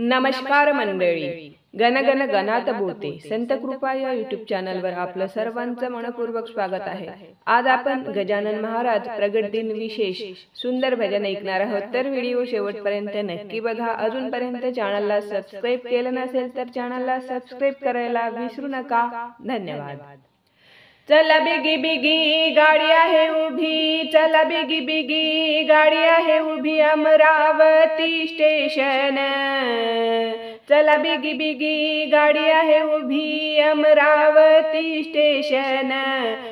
नमस्कार मंडळी, गण गण गणात बोलते संत कृपा या यूट्यूब चॅनलवर आपलं सर्वांचं मनपूर्वक स्वागत आहे। आज आपण गजानन महाराज प्रगट दिन विशेष सुंदर भजन ऐकणार आहोत, तर व्हिडिओ शेवटपर्यंत नक्की बघा। अजूनपर्यंत चॅनलला सबस्क्राइब केलं नसेल तर चॅनलला सबस्क्राइब करायला विसरू नका। धन्यवाद। चला बिगी बिगी गाडी आहे उभी, चला बिगी बिगी गाडी आहे उभी अमरावती स्टेशन। चला बिगी बिगी गाडी आहे उभी अमरावती स्टेशन।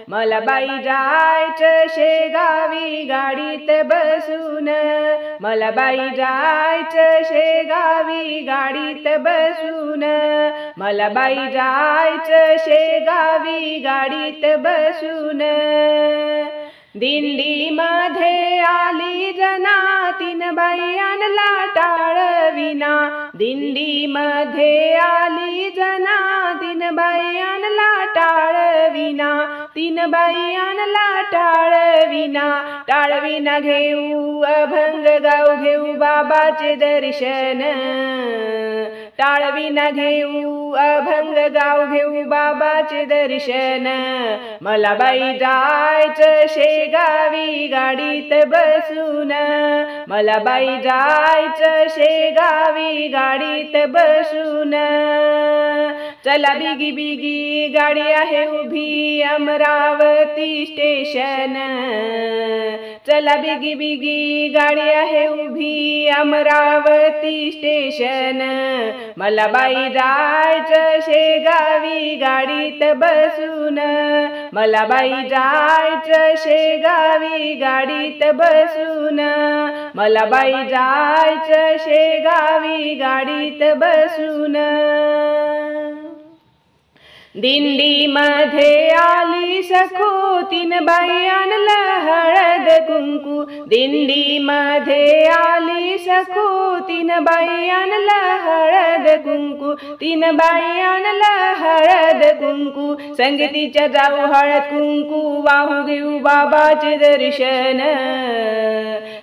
मला बाई जायचं शेगावी गाडीत बसून, मला बाई जायचं शेगावी गाडीत बसून, मला बाई जायचं शेगावी गाडीत बसून। दिंडी मध्ये आली जना तीन बाई आणला टाळविना, दिंडी मध्ये आली जना तीन बाई आणला टाळविना, तीन बाई आणला टाळविना। टाळविना घेऊ अभंग गाव घेऊ बाबाचे दर्शन, टाळविना घेऊ अभंग गाव घेऊ बाबाचे दर्शन। मला बाई जायचं शेगावी गाडीत बसून, मला बाई जायचं शेगावी गाडीत बसून। चला बिगी बिगी गाडी आहे उभी अमरावती स्टेशन, चला बिगी बिगी गाडी आहे उभी अमरावती स्टेशन। मला बाई जायचं शेगावी गाडीत बसून, मला बाई जायचं शेगावी गाडीत बसून, मला बाई जायचं शेगावी गाडीत बसून। दिंडी मध्ये आली सखो तीन बाई आणलं हळद कुंकू, दिंडी मध्ये आली सखो तीन बाई आणलं हळद कुंकू, तीन बाई आणलं हळद कुंकू। संगतीच्या जाऊ हळद कुंकू वाहू घेऊ बाबाचे दर्शन,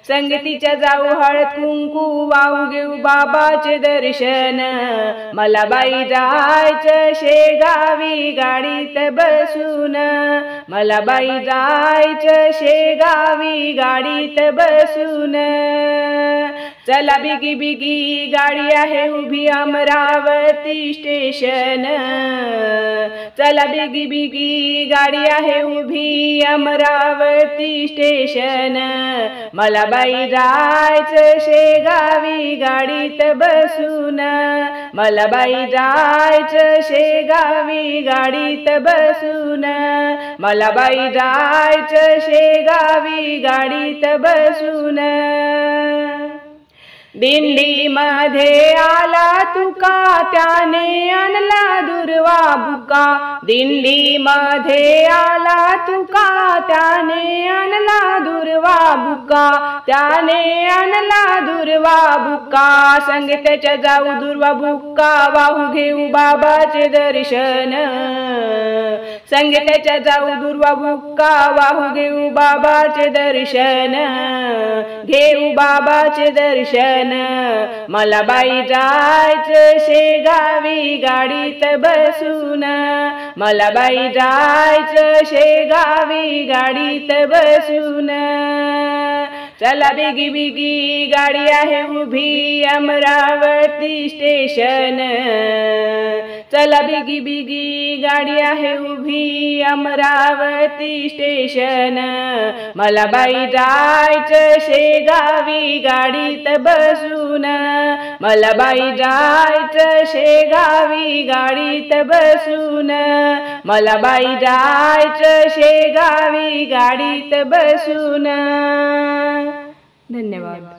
संगतीच्या जाऊ हळद कुंकू वाहू घेऊ बाबाचे दर्शन। मला बाई जायचं शेगावी गाडीत बसून, मला बाई जायचं शेगावी गाडीत बसून। चला बिगी बिगी गाडी आहे उभी अमरावती स्टेशन, चला बिगी बिगी गाडी आहे उभी अमरावती स्टेशन। मला बाई जायचं शेगावी गाडीत बसून, मला बाई जायचं शेगावी गाडीत बसून, मला बाई जायचं शेगावी गाडीत बसून। दिंडी मध्ये आला तुका त्याने आणला दुर्वा बुका, दिंडी मध्ये आला तुका त्याने आणला दुर्वा बुका, त्याने आणला दुर्वा बुका। संगीताच्या जाऊ दुर्वा बुका वाहू घेऊ बाबाचे दर्शन, संगीताच्या जाऊ दुर्वा बुका वाहू घेऊ बाबाचे दर्शन, घेऊ बाबाचे दर्शन। मला बाई जायचं शेगावी गाडीत बसून, मला बाई जायचं शेगावी गाडीत बसून। चला बिगी बिगी गाडी आहे उभी अमरावती स्टेशन, चला बिगी बिगी गाडी आहे उभी अमरावती स्टेशन। मला बाई जायचं शेगावी गाडीत बसून, मला बाई जायचं शेगावी गाडीत बसून, मला बाई जायचं शेगावी गाडीत बसून। धन्यवाद।